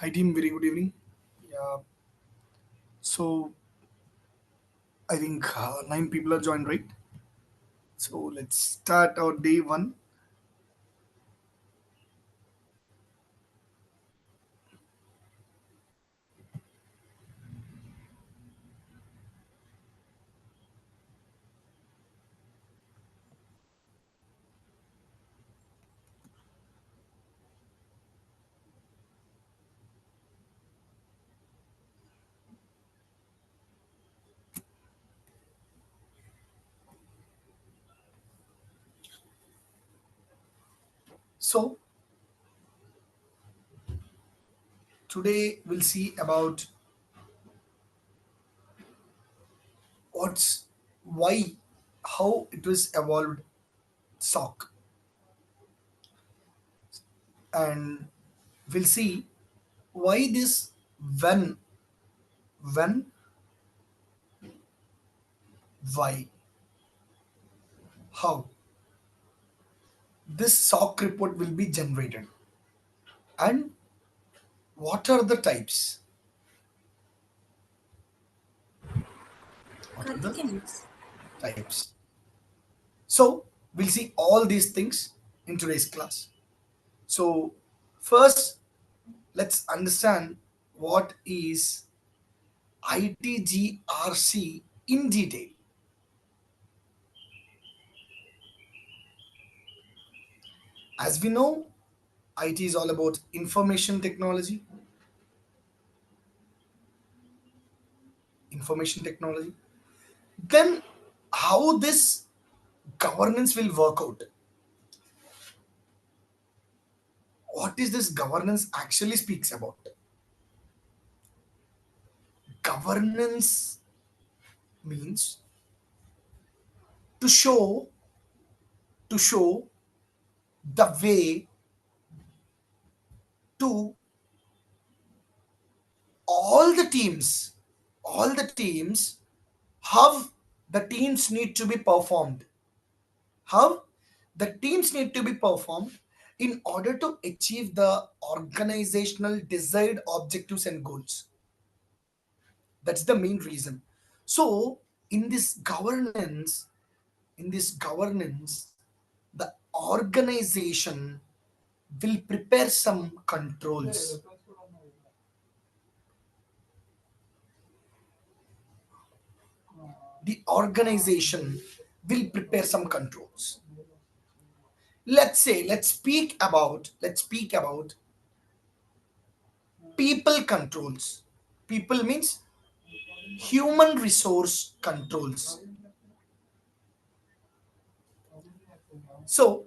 Hi team, very good evening. Yeah, so I think 9 people are joined, right? So let's start our day one. So today we'll see about what's why, how it was evolved SOC, and we'll see why this when, when, why, how this SOC report will be generated, and what are the types. What are the types? So we'll see all these things in today's class. So first, let's understand what is ITGRC in detail. As we know, IT is all about information technology. Information technology. Then, how this governance will work out? What is this governance actually speaks about? Governance means to show to show the way to all the teams, all the teams, how the teams need to be performed, how the teams need to be performed in order to achieve the organizational desired objectives and goals. That's the main reason. So in this governance, the organization will prepare some controls. The organization will prepare some controls. Let's say, let's speak about people controls. People means human resource controls. So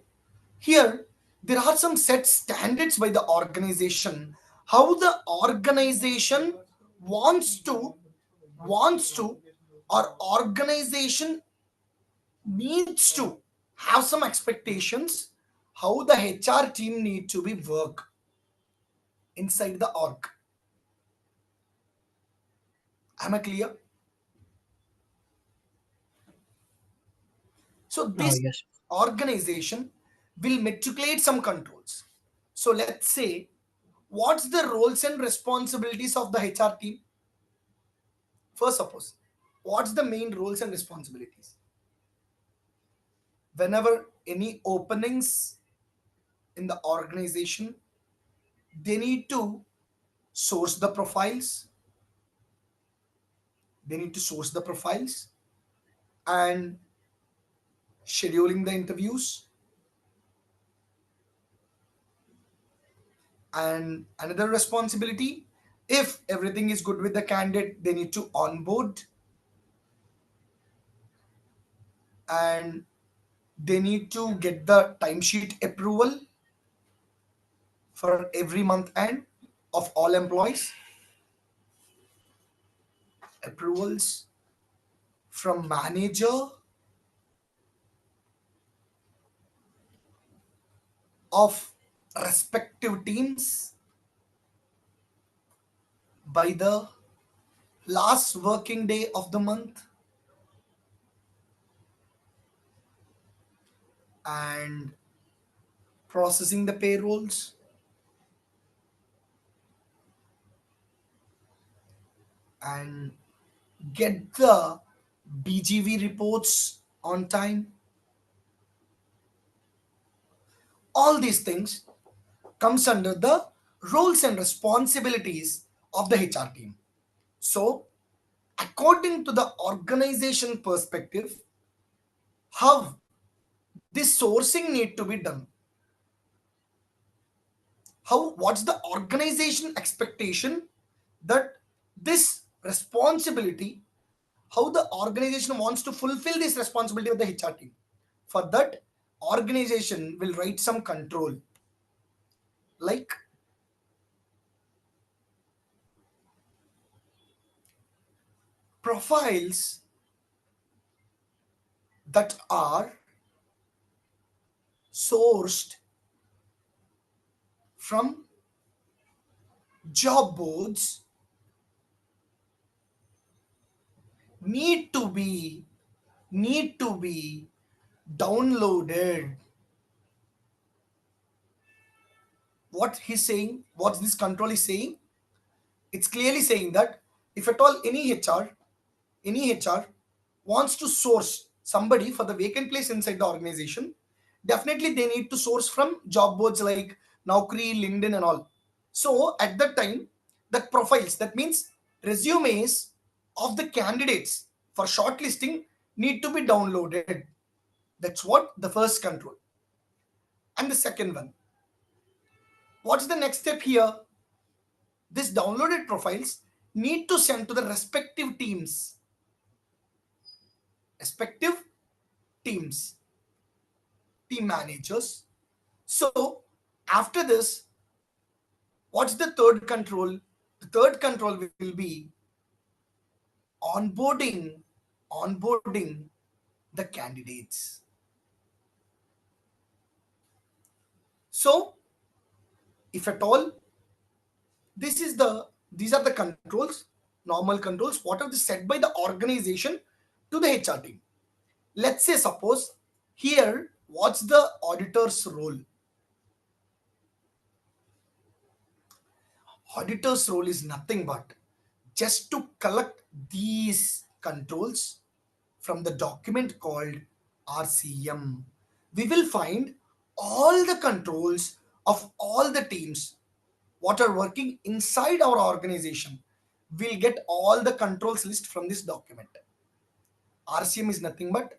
here there are some set standards by the organization, how the organization wants to wants to or organization needs to have some expectations, how the HR team need to be work inside the org. Am I clear? So this Yes. organization will matriculate some controls. So let's say, what's the roles and responsibilities of the HR team? First, suppose, what's the main roles and responsibilities? Whenever any openings in the organization, they need to source the profiles. They need to source the profiles and scheduling the interviews. And another responsibility, if everything is good with the candidate, they need to onboard, and they need to get the timesheet approval for every month end of all employees, approvals from manager of respective teams by the last working day of the month, and processing the payrolls, and get the BGV reports on time. All these things comes under the roles and responsibilities of the HR team. So, according to the organization perspective, how this sourcing need to be done, how what's the organization expectation that this responsibility, how the organization wants to fulfill this responsibility of the HR team. For that, organization will write some control like profiles that are sourced from job boards need to be need to be downloaded. What he's saying, what this control is saying, it's clearly saying that if at all any HR wants to source somebody for the vacant place inside the organization, definitely they need to source from job boards like Naukri, LinkedIn, and all. So at that time, the profiles, that means resumes of the candidates for shortlisting, need to be downloaded. That's what the first control. And the second one, what's the next step here? These downloaded profiles need to send to the respective teams, team managers. So after this, what's the third control? The third control will be onboarding the candidates. So if at all, these are the controls, normal controls, what are set by the organization to the HR team. Let's say, suppose here, what's the auditor's role? Auditor's role is nothing but just to collect these controls from the document called RCM. We will find all the controls of all the teams what are working inside our organization. We'll get all the controls list from this document. RCM is nothing but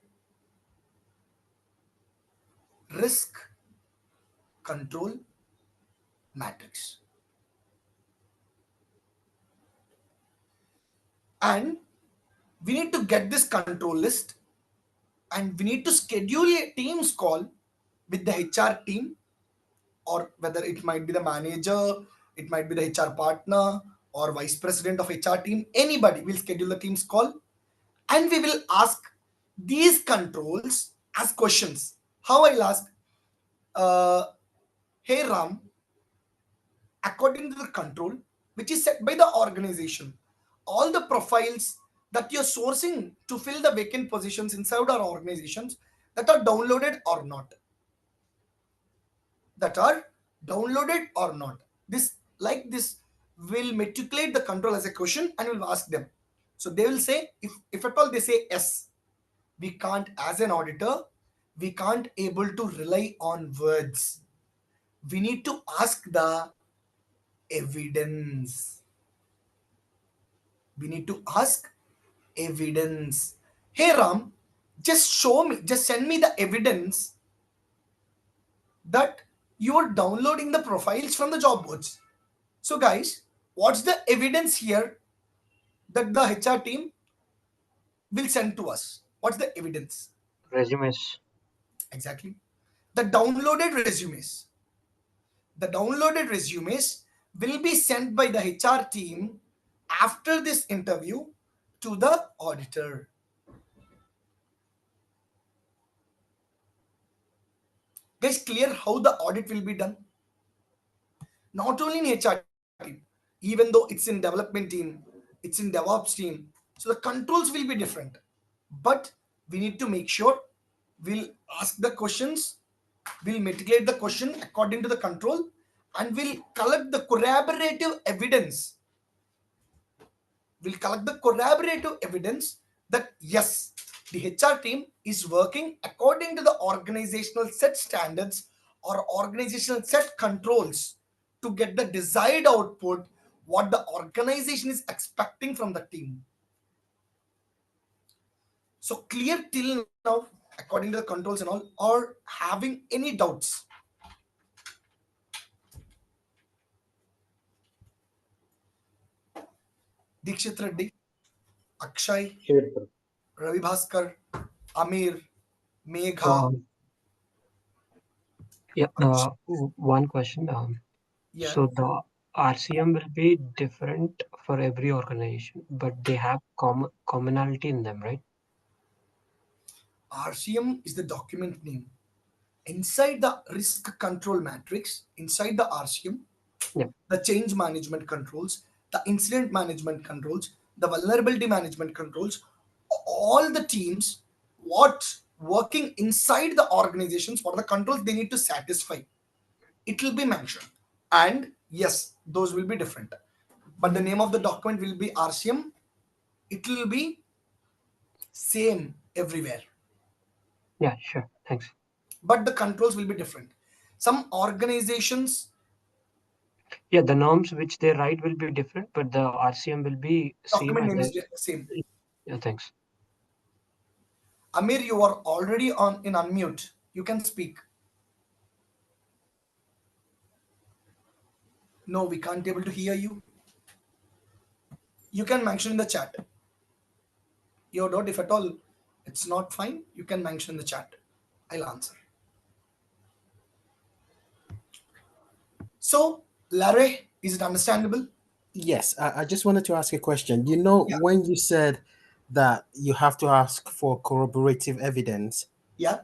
risk control matrix. And we need to get this control list and we need to schedule a Teams call with the HR team, or whether it might be the manager, it might be the HR partner or vice president of HR team. Anybody will schedule the Teams call and we will ask these controls as questions. How I'll ask, hey Ram, according to the control which is set by the organization, all the profiles that you're sourcing to fill the vacant positions inside our organizations, that are downloaded or not, that are downloaded or not, this like this will matriculate the control as a question and will ask them. So they will say, if at all they say yes, we can't, as an auditor, we can't able to rely on words, we need to ask the evidence. We need to ask evidence. Hey Ram, just show me, just send me the evidence that you are downloading the profiles from the job boards. So guys, what's the evidence here that the HR team will send to us? What's the evidence? Resumes. Exactly. The downloaded resumes. The downloaded resumes will be sent by the HR team after this interview to the auditor. Guys, clear how the audit will be done? Not only in HR team, even though it's in development team, it's in DevOps team. So the controls will be different. But we need to make sure we'll ask the questions, we'll mitigate the question according to the control, and we'll collect the corroborative evidence will collect the corroborative evidence that yes, the HR team is working according to the organizational set standards or organizational set controls to get the desired output what the organization is expecting from the team. So clear till now, according to the controls and all, or having any doubts? Dikshit Reddy, Akshay, Sure, sir. Ravi Bhaskar, Amir, Megha, Um, yeah, one question. yeah, So the RCM will be different for every organization, but they have commonality in them, right? RCM is the document name. Inside the risk control matrix, inside the RCM, Yeah, the change management controls, the incident management controls, the vulnerability management controls, all the teams, what working inside the organizations, what are the controls they need to satisfy, it will be mentioned. And yes, those will be different. But the name of the document will be RCM. It will be same everywhere. yeah, sure. Thanks. But the controls will be different. Some organizations Yeah, the norms which they write will be different, but the RCM will be same document as name a. is same. Yeah, thanks. Amir, you are already on in unmute. You can speak. No, we can't able to hear you. You can mention in the chat. Your doubt, if at all it's not fine, you can mention in the chat. I'll answer. So, Larry, is it understandable? Yes, I just wanted to ask a question. You know, Yeah. when you said that you have to ask for corroborative evidence, Yeah.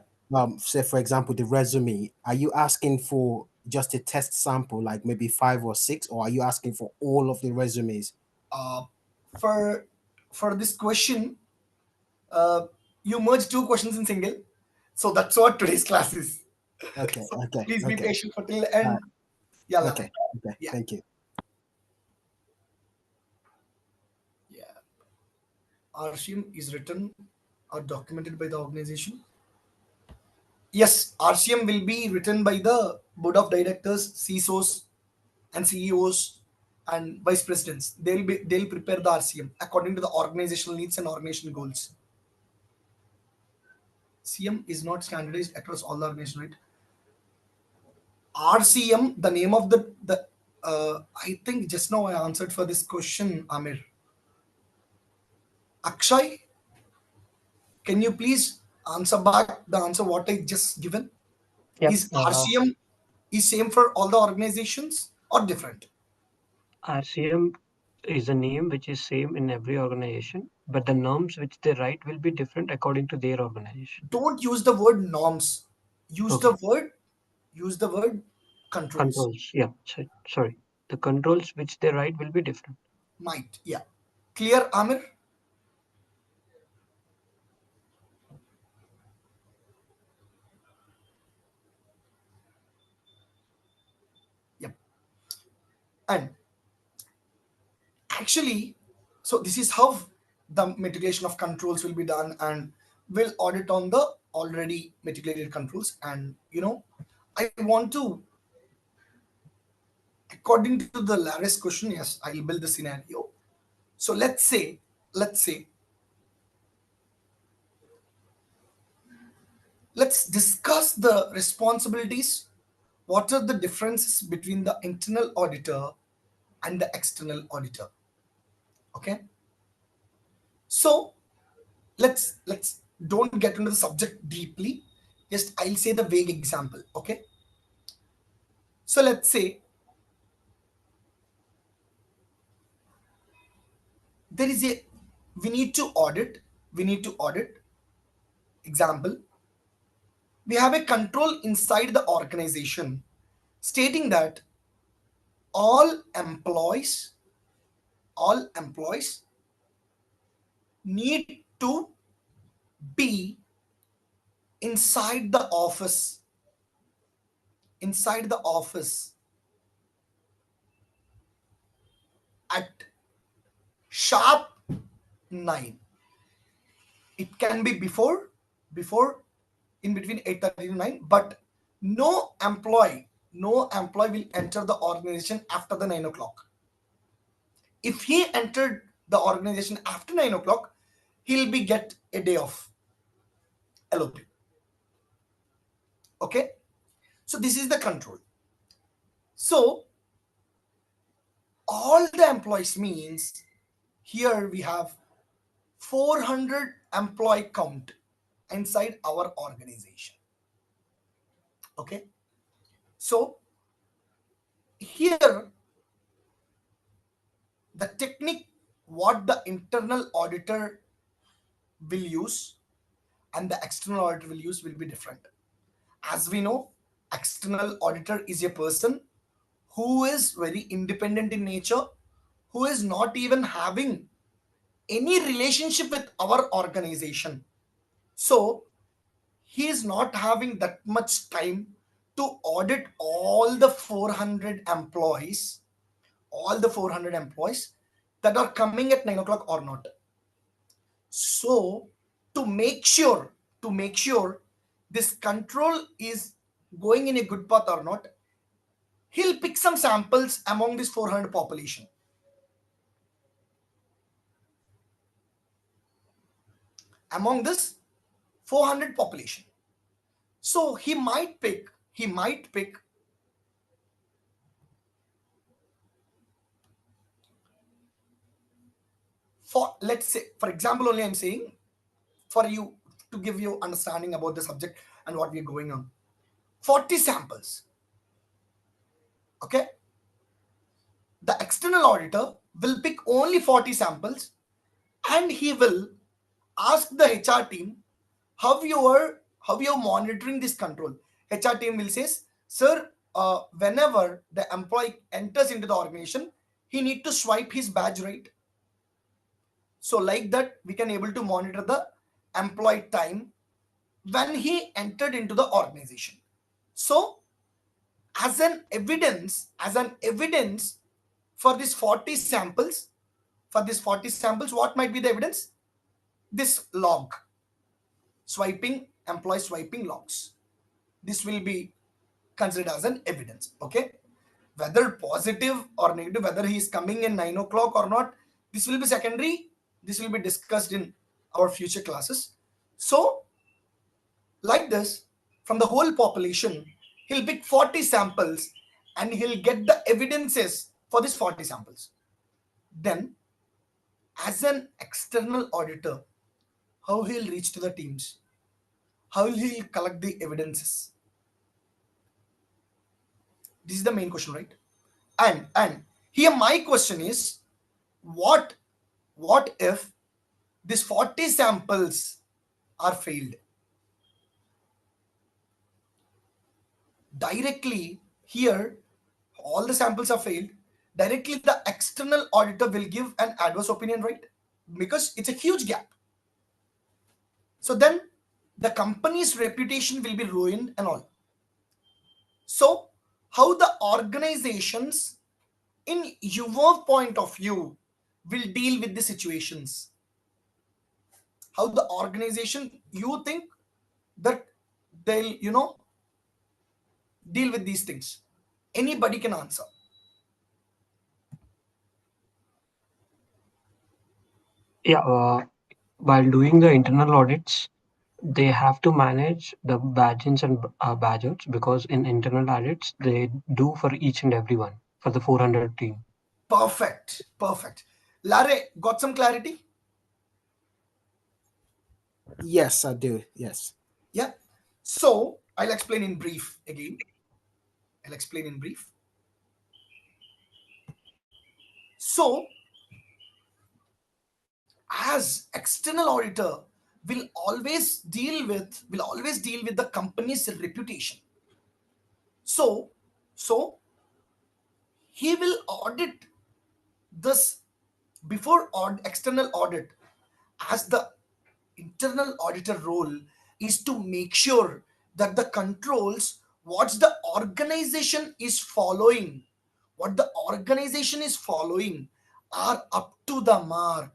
say for example the resume, are you asking for just a test sample, like maybe 5 or 6, or are you asking for all of the resumes? Uh, for for this question, uh, you merge two questions in single. So that's what today's class is. Okay, So okay, please be okay, patient for till end. uh, Yeah, Larry. okay, okay. Yeah. Thank you. Yeah. RCM is written or documented by the organization. Yes, RCM will be written by the board of directors, CISOs, and CEOs and vice presidents. They'll prepare the RCM according to the organizational needs and organization goals. CM is not standardized across all the organization, right? RCM, the name of the I think just now I answered for this question, Amir. Akshay, can you please answer back the answer what I just given? Yep. Is RCM is same for all the organizations or different? RCM is a name which is same in every organization, but the norms which they write will be different according to their organization. Don't use the word norms. Use Okay. the word use the word controls. Controls. Yeah. Sorry. The controls which they write will be different. Might. Yeah. Clear, Amir? Yep. And actually, so this is how the mitigation of controls will be done, and we'll audit on the already mitigated controls. And I want to, according to the Laris question, yes, I'll build the scenario. So let's say, let's discuss the responsibilities. What are the differences between the internal auditor and the external auditor? Okay. So let's don't get into the subject deeply. Just I'll say the vague example. Okay. So let's say there is a we need to audit. We need to audit. Example, we have a control inside the organization stating that all employees all employees need to be inside the office inside the office at sharp 9. It can be before in between 8:30 to 9, but no employee will enter the organization after the 9 o'clock. If he entered the organization after 9 o'clock, he'll be get a day of LOP. Okay, so this is the control. So all the employees means here we have 400 employee count inside our organization. Okay, so here the technique what the internal auditor will use and the external auditor will use will be different. As we know, external auditor is a person who is very independent in nature, who is not even having any relationship with our organization. So he is not having that much time to audit all the 400 employees that are coming at 9 o'clock or not. So to make sure this control is going in a good path or not, he'll pick some samples among this 400 population. Among this 400 population. So he might pick for, let's say, for example, only I'm saying for you to give you understanding about the subject and what we're going on. 40 samples. Okay, the external auditor will pick only 40 samples and he will ask the HR team how you are monitoring this control. HR team will say, sir, whenever the employee enters into the organization, he need to swipe his badge, right? So like that we can able to monitor the employee time when he entered into the organization. So as an evidence for these 40 samples, what might be the evidence? This log, employee swiping logs. This will be considered as an evidence. Okay, whether positive or negative, whether he is coming in 9 o'clock or not, this will be secondary. This will be discussed in our future classes. So like this, from the whole population, he'll pick 40 samples and he'll get the evidences for these 40 samples. Then as an external auditor, how he'll reach to the teams, how will he collect the evidences? This is the main question, right? And here my question is, what if these 40 samples are failed? Directly here, all the samples are failed. Directly the external auditor will give an adverse opinion, right? Because it's a huge gap. So then the company's reputation will be ruined and all. So how the organizations, in your point of view, will deal with the situations? How the organization you think that they'll deal with these things? Anybody can answer. Yeah, while doing the internal audits, they have to manage the badges and badges, because in internal audits they do for each and every one for the 400 team. Perfect. Larry, got some clarity? Yes, I do. Yes. Yeah. So I'll explain in brief again. I'll explain in brief. So as external auditor will always deal with the company's reputation. So he will audit this before external audit, as the internal auditor role is to make sure that the controls what the organization is following are up to the mark.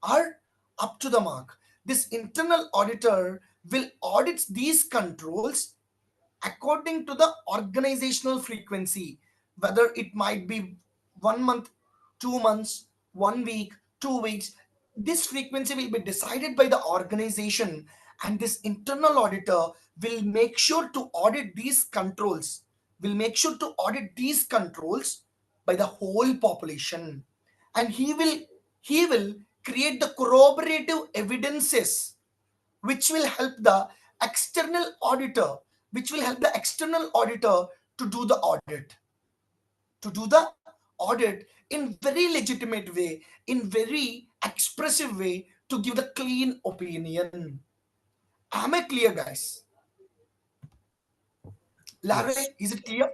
Are up to the mark. This internal auditor will audit these controls according to the organizational frequency, whether it might be 1 month, 2 months, 1 week, 2 weeks. This frequency will be decided by the organization, and this internal auditor will make sure to audit these controls, by the whole population. And he will create the corroborative evidences which will help the external auditor to do the audit in very legitimate way, in very expressive way, to give the clean opinion. Am I clear, guys? Larry, Yes. is it clear?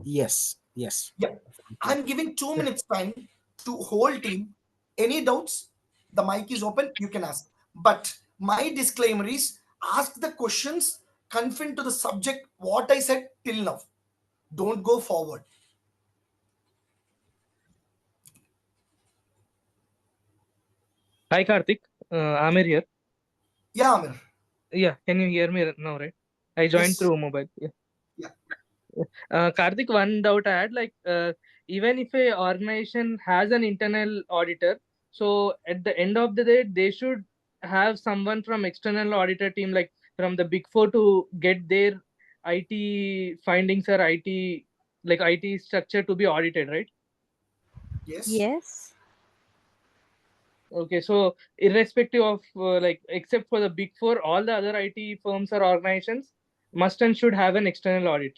Yes. Yes. Yeah. I'm giving 2 minutes time to whole team. Any doubts? The mic is open. You can ask. But my disclaimer is, ask the questions confined to the subject what I said till now. Don't go forward. Hi Karthik, Amir here. Yeah, Amir. Yeah, can you hear me now, right? I joined Yes. through mobile. Yeah. Yeah. Karthik, one doubt I had, like, even if a organization has an internal auditor, so at the end of the day, they should have someone from external auditor team, like from the Big Four, to get their IT findings or IT structure to be audited, right? Yes. Yes. Okay, so irrespective of except for the Big Four, all the other IT firms or organizations must and should have an external audit.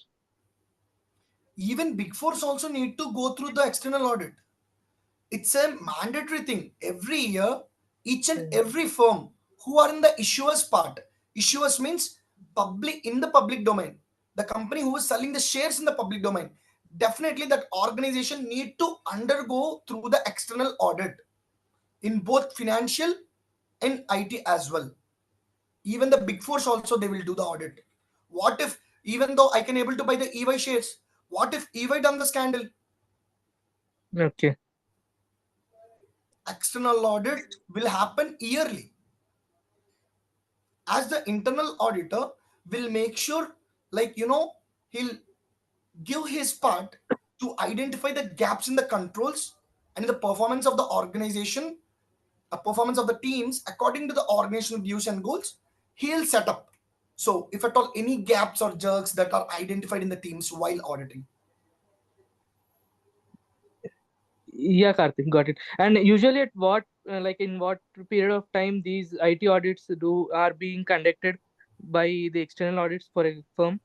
Even big fours also need to go through the external audit. It's a mandatory thing. Every year, each and Mm. every firm who are in the issuers part, issuers means public, in the public domain, the company who is selling the shares in the public domain, definitely that organization need to undergo through the external audit in both financial and IT as well. Even the big fours also, they will do the audit. What if, even though I can able to buy the EY shares, what if EY done the scandal? Okay. External audit will happen yearly, as the internal auditor will make sure, like, he'll give his part to identify the gaps in the controls and the performance of the organization, a performance of the teams according to the organizational views and goals. He'll set up, so if at all any gaps or jerks that are identified in the teams while auditing. Yeah, Karthik, got it. And usually at what, in what period of time these IT audits are being conducted by the external audits for a firm?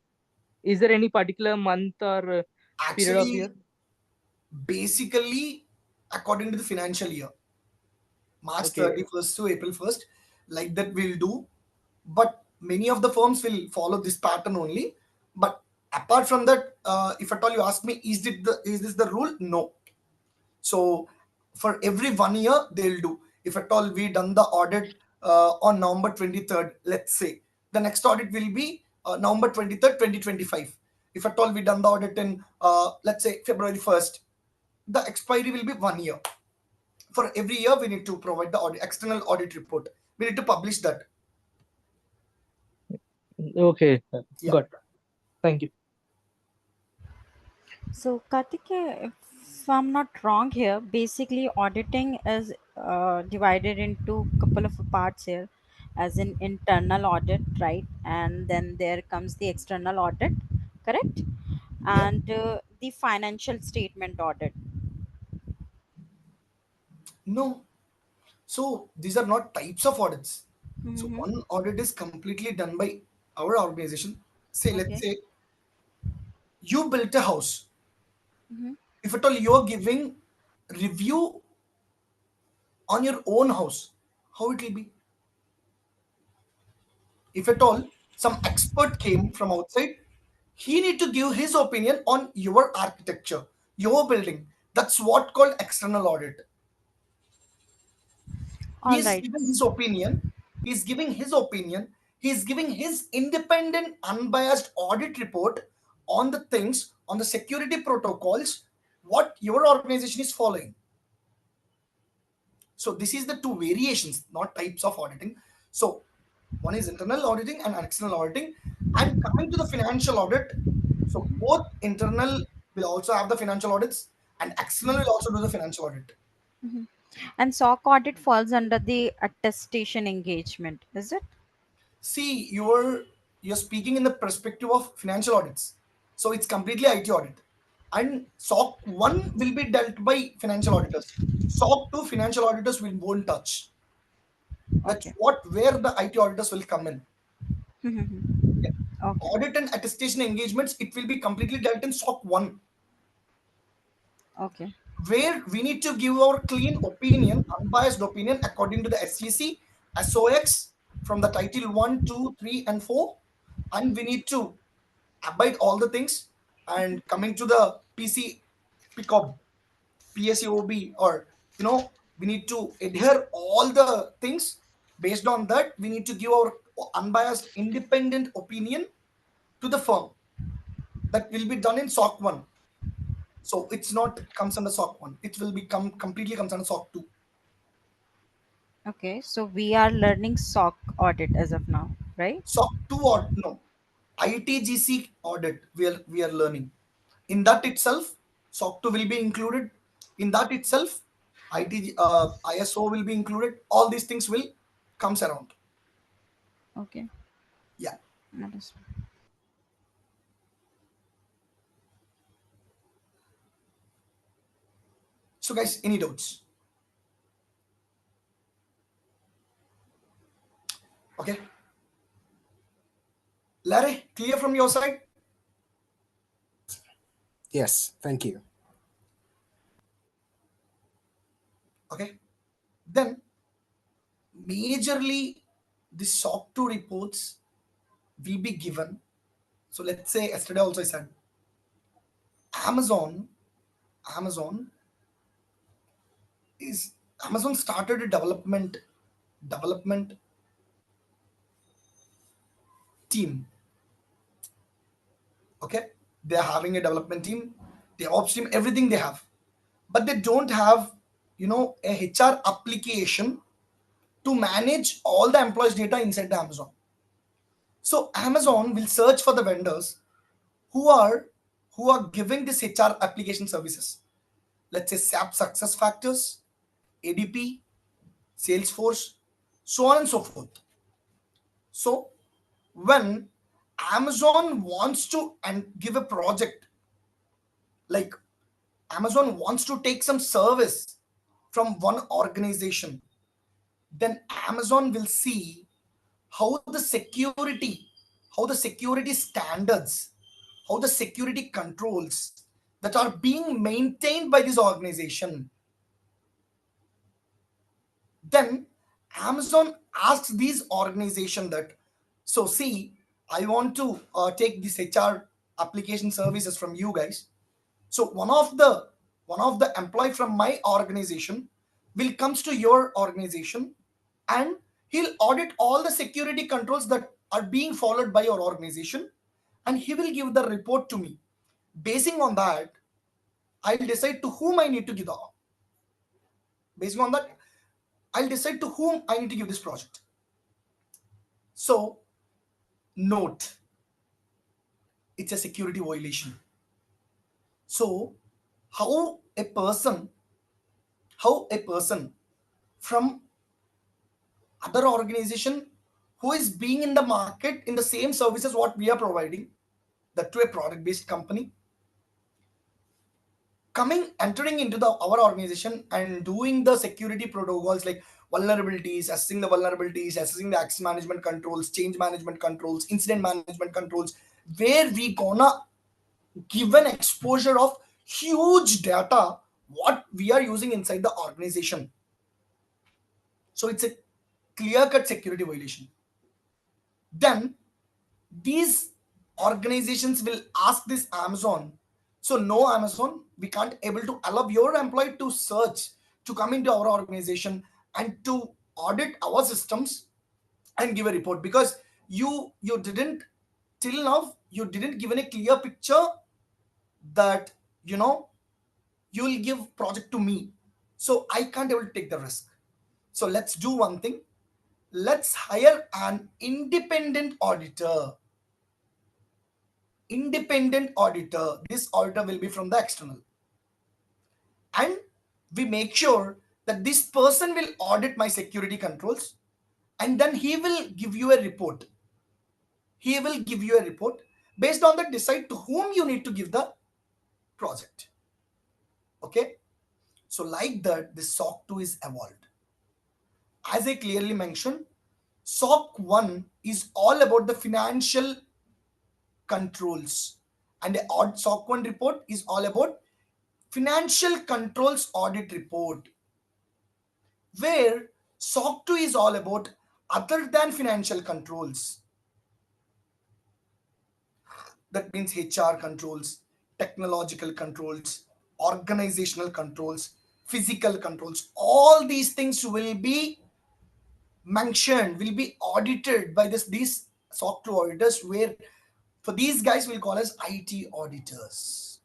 Is there any particular month or period of year? Actually, basically, according to the financial year, March Okay. 31st to April 1st, like that we'll do. But many of the firms will follow this pattern only. But apart from that, if at all you ask me, is this the rule? No. So for every 1 year they'll do. If at all we done the audit on November 23rd, let's say, the next audit will be November 23rd, 2025. If at all we done the audit in let's say February 1st, the expiry will be 1 year. For every year we need to provide the external audit report. We need to publish that. Okay. Yeah. Got it. Thank you. So, Kartike, if I'm not wrong here, basically auditing is divided into couple of parts here, as in internal audit, right? And then there comes the external audit, correct? Yeah. And the financial statement audit. No. So these are not types of audits. So Mm-hmm. one audit is completely done by our organization. Say, let's Okay. say you built a house. Mm-hmm. If at all you're giving review on your own house, how it will be? If at all some expert came from outside, he need to give his opinion on your architecture, your building. That's what called external audit. All He's right. giving his opinion. He's giving his independent unbiased audit report on the things, on the security protocols what your organization is following. So this is the two variations, not types of auditing. So one is internal auditing and external auditing. And coming to the financial audit, so both internal will also have the financial audits, and external will also do the financial audit. Mhm. And SOC audit falls under the attestation engagement, is it? See, you're speaking in the perspective of financial audits, so it's completely IT audit. And SOC 1 will be dealt by financial auditors. SOC 2 financial auditors will won't touch. That's Okay. what where the IT auditors will come in. Mhm. Yeah. Okay. Audit and attestation engagements, it will be completely dealt in SOC 1, Okay. where we need to give our clean opinion, unbiased opinion according to the SEC, SOX from the title 1, 2, 3, and 4. And we need to abide all the things. And coming to the PC PCOB, PSCOB, or we need to adhere all the things. Based on that, we need to give our unbiased, independent opinion to the firm. That will be done in SOC 1. So it's not comes under SOC 1. It will become completely comes under SOC 2. Okay. So we are learning SOC audit as of now, right? SOC 2 or no, ITGC audit we are learning. In that itself, SOC 2 will be included. In that itself, ISO will be included. All these things will comes around. Okay. Yeah. Understood. So guys, any doubts? Okay. Larry, clear from your side? Yes, thank you. Okay. Then majorly the SOC 2 reports will be given. So let's say yesterday also I said Amazon, Amazon is Amazon started a development team. Okay, they're having a development team, the ops team, everything they have, but they don't have a HR application to manage all the employees' data inside the Amazon. So Amazon will search for the vendors who are giving this HR application services. Let's say SAP Success Factors, ADP, Salesforce, so on and so forth. So when Amazon wants to and give a project, like Amazon wants to take some service from one organization, then Amazon will see how the security, how the security standards, how the security controls that are being maintained by this organization. Then Amazon asks these organization that, so see, I want to take this HR application services from you guys. So one of the employee from my organization will comes to your organization, and he'll audit all the security controls that are being followed by your organization, and he will give the report to me. Basing on that, I'll decide to whom I need to give the basing on that, I'll decide to whom I need to give this project. So note, it's a security violation. So how a person from other organization who is being in the market in the same services what we are providing, that to a product based company, coming entering into our organization and doing the security protocols like vulnerabilities, assessing the access management controls, change management controls, incident management controls, where we gonna give an exposure of huge data what we are using inside the organization. So it's a clear cut security violation. Then these organizations will ask this Amazon, so no Amazon, we can't able to allow your employee to search, to come into our organization and to audit our systems and give a report, because you didn't, till now you didn't give any clear picture that you will give project to me, so I can't able to take the risk. So let's do one thing. Let's hire an independent auditor. Independent auditor. This auditor will be from the external. And we make sure that this person will audit my security controls, and then he will give you a report. He will give you a report. Based on that, decide to whom you need to give the project. Okay. So like that, this SOC 2 is evolved. As I clearly mentioned, SOC 1 is all about the financial controls, and the SOC 1 report is all about financial controls audit report, where SOC 2 is all about other than financial controls. That means HR controls, technological controls, organizational controls, physical controls. All these things will be mentioned, will be audited by these SOC 2 auditors, where for these guys we'll call as IT auditors.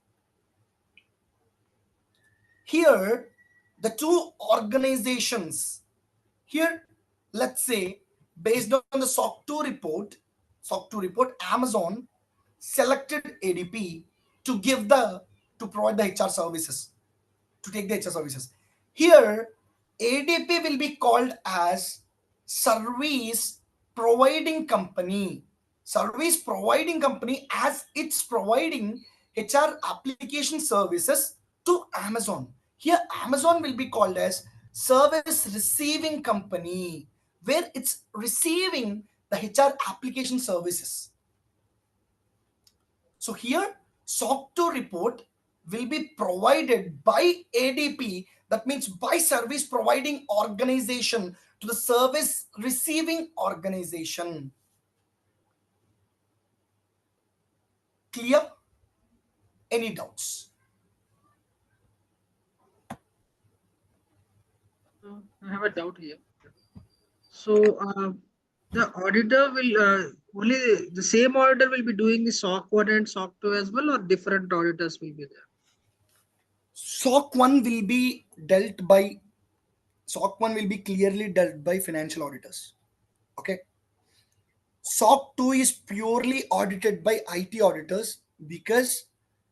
Here, the two organizations, here, let's say, based on the SOC 2 report, Amazon selected ADP to provide the HR services, to take the HR services. Here, ADP will be called as service providing company. Service providing company, as it's providing HR application services to Amazon. Here, Amazon will be called as service receiving company, where it's receiving the HR application services. So here, SOC 2 report will be provided by ADP, that means by service providing organization, to the service receiving organization. Clear? Any doubts? I have a doubt here. So the auditor will only the same auditor will be doing the SOC 1 and SOC 2 as well, or different auditors will be there? SOC 1 will be dealt by, SOC 1 will be clearly dealt by financial auditors. Okay. SOC 2 is purely audited by IT auditors, because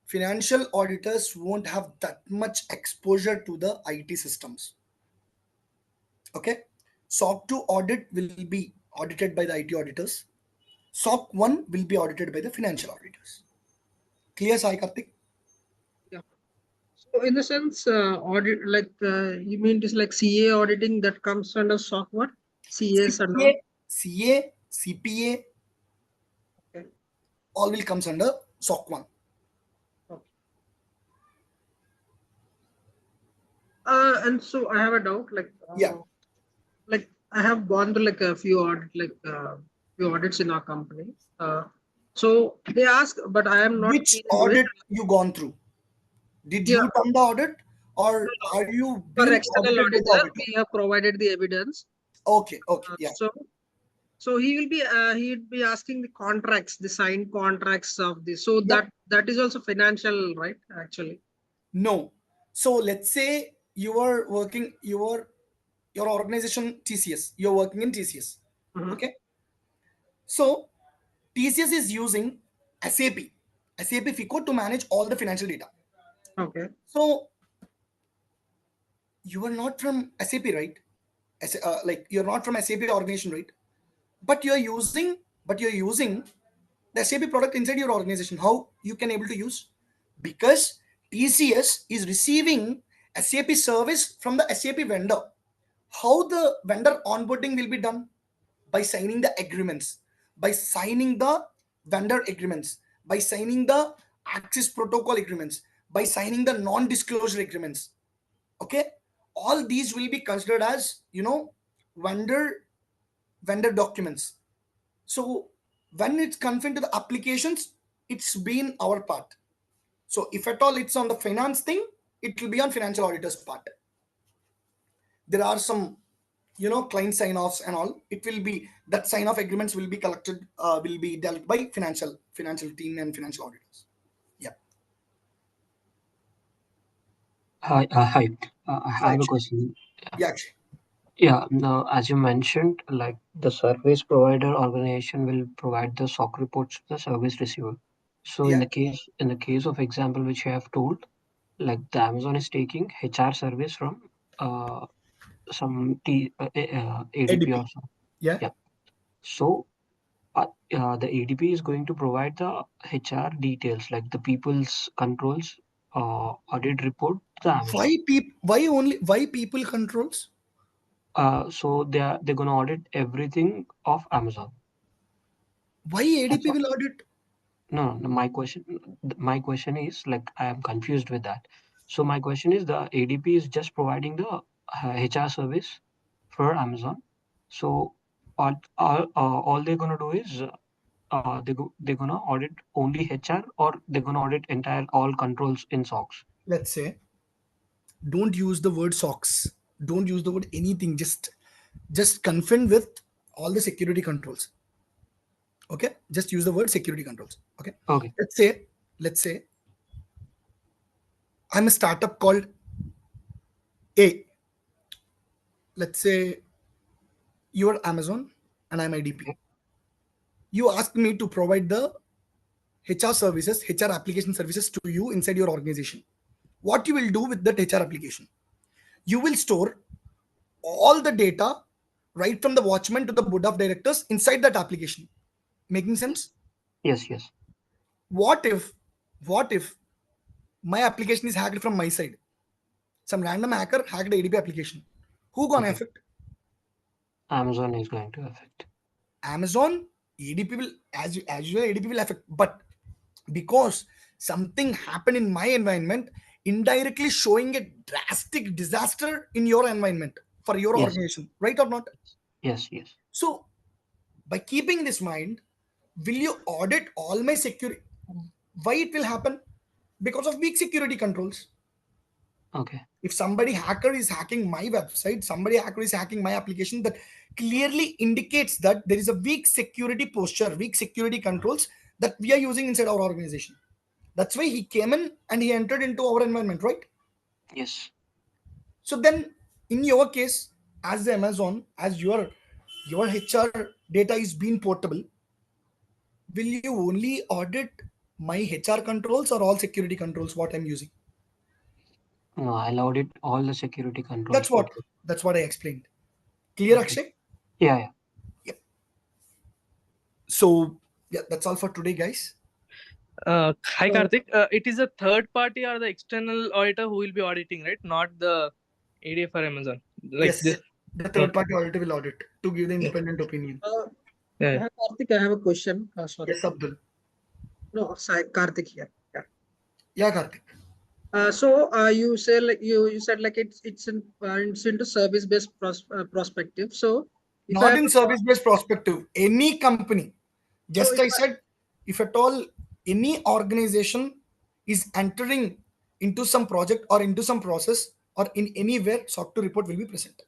financial auditors won't have that much exposure to the IT systems. Okay. SOC 2 audit will be audited by the IT auditors. SOC 1 will be audited by the financial auditors. Clear, Sai Karthik? Yeah. So in the sense, audit, like you mean it's like CA auditing that comes under SOC 1, CS and all? CA, CPA, Okay. all will comes under SOC 1. Okay. And so I have a doubt, like I have gone to like a few few audits in our company. So they ask, but I am not Which keen into it. audit you gone through? Did Yeah, you done the audit, no, or no. are you For being external audited by the auditor, auditor? we have provided the evidence. Okay, yeah. So he will be asking the contracts, the signed contracts of the. So Yep. that is also financial, right? Actually. No. So let's say you are working, your organization TCS, you're working in TCS. Mhm. Okay. So TCS is using SAP, SAP FICO to manage all the financial data. Okay. So you are not from SAP, right? Like you're not from SAP organization, right? But you're using the SAP product inside your organization. How you can able to use? Because TCS is receiving SAP service from the SAP vendor. How the vendor onboarding will be done? By signing the agreements, by signing the vendor agreements, by signing the access protocol agreements, by signing the non-disclosure agreements. Okay, all these will be considered as vendor documents. So when it's confined to the applications, it's been our part. So if at all it's on the finance thing, it will be on financial auditors part. There are some client sign offs and all. It will be that sign off agreements will be collected, will be dealt by financial team and financial auditors. Yeah. Hi. I Hi, have a question. yeah, actually. Yeah, now as you mentioned, like the service provider organization will provide the SOC reports to the service receiver. So Yeah. in the case of example which you have told, like the Amazon is taking HR service from some ADP or ADP. some. Yeah. Yeah. So the ADP is going to provide the HR details, like the people's controls audit report to the Amazon. Why people controls? So they're gonna audit everything of Amazon. Why That's ADP what. will audit? No, no, my question is like I am confused with that. So my question is the ADP is just providing the HR service for Amazon. So all they're gonna do is they're gonna audit only HR or they're gonna audit entire all controls in SOX. Let's say, don't use the word socks. Don't use the word anything. Just confirm with all the security controls. Okay, just use the word security controls. Okay, Okay. let's say I'm a startup called A. Let's say you're Amazon and I'm IDP. Okay. You asked me to provide the HR services, HR application services to you inside your organization. What you will do with that HR application? You will store all the data right from the watchman to the board of directors inside that application. Making Yes. sense? Yes. Yes. What if, what if my application is hacked from my side? Some random hacker hacked the ADP application. Who gonna Okay. affect? Amazon is going to affect. Amazon, ADP will, as usual, ADP will affect. But because something happened in my environment, indirectly showing a drastic disaster in your environment for your Yes. organization, right or not? Yes. Yes. So by keeping this mind, will you audit all my security? Why it will happen? Because of weak security controls. Okay. If somebody hacker is hacking my website, somebody hacker is hacking my application, that clearly indicates that there is a weak security posture, weak security controls that we are using inside our organization. That's why he came in and he entered into our environment, right? Yes. So then, in your case, as the Amazon, as your HR data is being portable, will you only audit my HR controls or all security controls? What I'm using? No, I'll audit all the security controls That's for what. both. That's what I explained. Clear, Okay. Akshay? Yeah. Yeah. Yep. So yeah, that's all for today, guys. Hi So, Karthik. It is a third party or the external auditor who will be auditing, right? Not the ADF or Amazon. Like Yes, this. the third Okay. party auditor will audit to give the independent opinion. uh, Yeah. Karthik, I have a question. Sorry. Yes, Abdul. No, sorry, Karthik here. Yeah. Yeah, Karthik. You say like you said like it's into service based prospective. So if I Not have in a service based perspective. Any company. so Just if I I, said, if at all any organization is entering into some project or into some process or in anywhere, SOC 2 report will be present.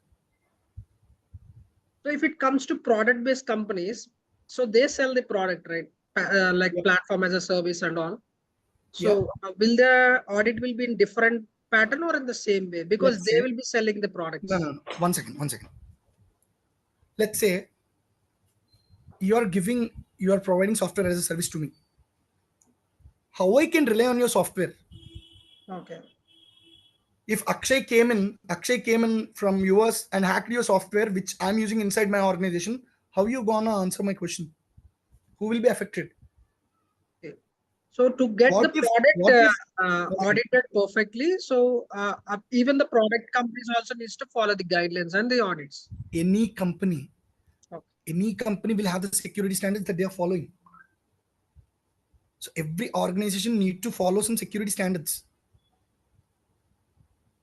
so if it comes to product based companies, so they sell the product, right? Like Yeah. platform as a service and all. Yeah. So will the audit will be in different pattern or in the same way because Let's they say, will be selling the no, products. no, no. One second. Let's say you are providing software as a service to me. How I can rely on your software? Okay. If Akshay came in from US and hacked your software, which I'm using inside my organization, how you gonna answer my question? Who will be affected? Okay. So to get What the if product what if one second. audited perfectly, so even the product companies also needs to follow the guidelines and the audits. any company Okay. any company will have the security standards that they are following. So every organization need to follow some security standards.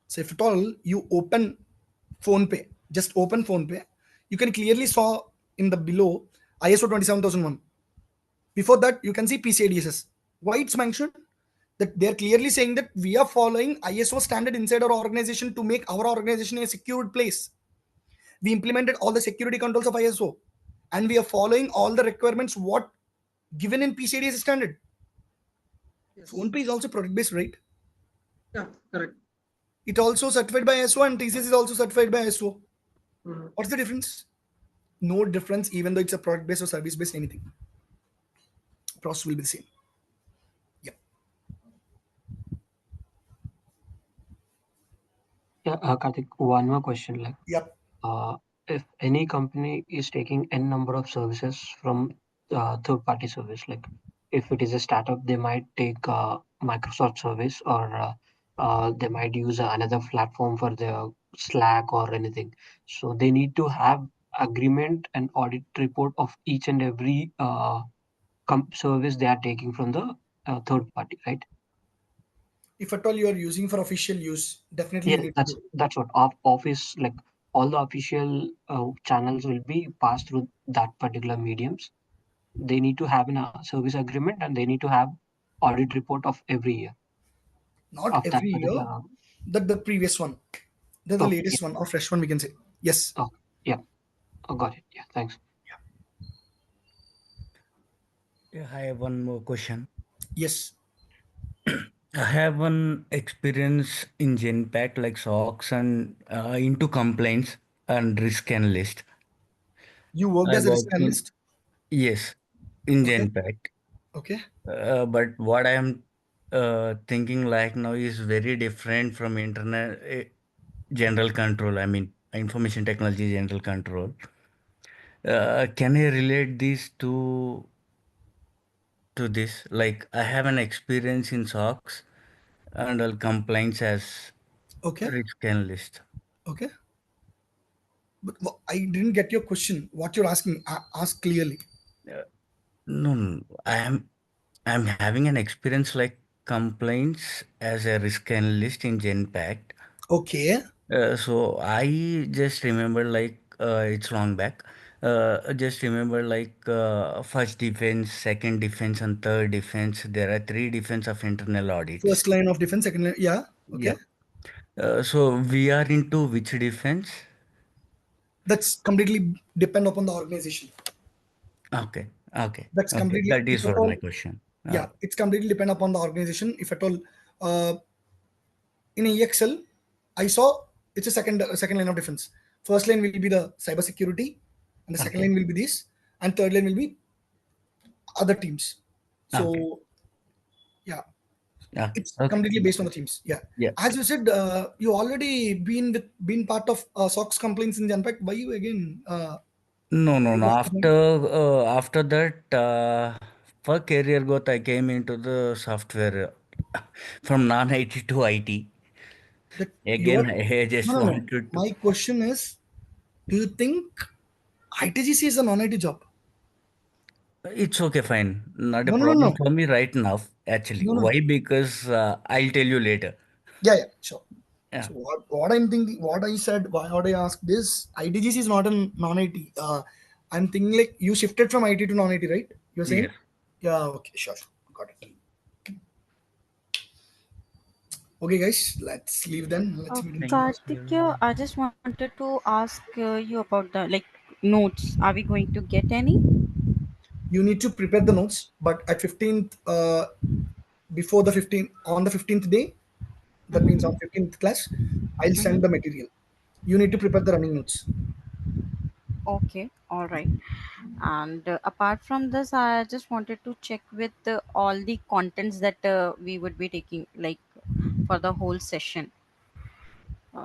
So if at all you open phone pay, just open phone pay, you can clearly saw in the below ISO 27001. Before that, you can see PCI DSS. Why it's mentioned? That they're clearly saying that we are following ISO standard inside our organization to make our organization a secured place. We implemented all the security controls of ISO, and we are following all the requirements what given in PCI DSS standard. Yes. PhonePe is also product based, right? Yeah. Correct. It also certified by ISO, and TCS is also certified by ISO. What's the difference? No difference, even though it's a product based or service based, anything. Process will be the same. Yeah. Yeah, Karthik, one more question. Like, Yep. if any company is taking n number of services from third party service, like if it is a startup, they might take Microsoft service, or they might use another platform for their Slack or anything. So they need to have agreement and audit report of each and every service they are taking from the third party, right? If at all you are using for official use, definitely you Yes, need to that's do. that's what office, like all the official channels will be passed through that particular mediums. They need to have a service agreement, and they need to have audit report of every year Not of that every year. particular. That the previous one. The Okay, yeah, latest one or fresh one we can say. Yes. oh, yeah, got it. Yeah, thanks. Yeah, I have one more question. Yes. I have one experience in Genpact like SOX and into complaints and risk analyst. You worked I as a risk worked in, analyst. yes, in Okay. Genpact. Okay. But what I am thinking like now is very different from internet general control. I mean, information technology general control. Can I relate these to this? Like I have an experience in SOX and compliance as Okay. risk analyst. Okay. But I didn't get your question. What you're asking, ask clearly. Uh, no, no, I'm having an experience like complaints as a risk analyst in Genpact. Okay. So I just remember like it's long back. Just remember like first defense, second defense, and third defense. There are three defense of internal audits. First line of defense, second line. Yeah. Okay. Yeah. So we are into which defense? That's completely depend upon the organization. Okay. Okay. That's Okay. completely, That if is at what my all, question. yeah, it's completely depend upon the organization. If at all, uh, in EXL, I saw it's a second line of defense. First line will be the cyber security, and the second Okay. line will be this, and third line will be other teams. Okay. So yeah, Okay. it's Okay. completely based on the teams. Yeah, Yeah. as you said, you already been part of SOX complaints in Genpact. Why you again? No, no, You no. want to join? After that, for career growth, I came into the software from non-IT to IT. That your Again, I just no no no. wanted to. My question is, do you think ITGC is a non-IT job? It's okay, fine. Not a No no no no problem for me right now, actually. no no. Why? Because I'll tell you later. Yeah, yeah, sure. Yeah. So what I'm thinking, what I said, what I asked this, ITGC is not a non-IT. I'm thinking like you shifted from IT to non-IT, right? You're saying? Yes. Yeah, okay, sure. Got it. Okay, guys, let's leave then. Let's meet in Thank tomorrow. Karthik, you. I just wanted to ask you about the like notes. Are we going to get any? You need to prepare the notes, but at 15th, before the 15th, on the 15th day, that means on Mm-hmm. 15th class, I'll send the Mm-hmm. material. You need to prepare the running notes. Okay, all right. And apart from this, I just wanted to check with all the contents that we would be taking, like for the whole session.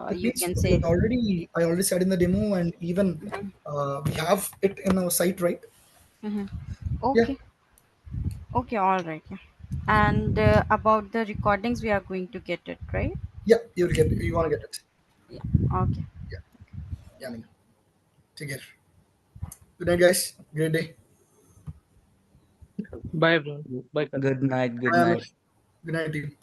That You means can okay, say. I already said in the demo, and even we have it in our site, right? Mm-hmm. Yeah, Okay, okay, all right. Yeah. And about the recordings, we are going to get it, right? yeah, you'll get it. You want to get it. Yeah. Okay. Yeah, yeah, I mean, take care. Good night, guys. Great day. Bye, everyone. Bye, Karthik. Good night. Good Bye, night. Anush. Good night, team.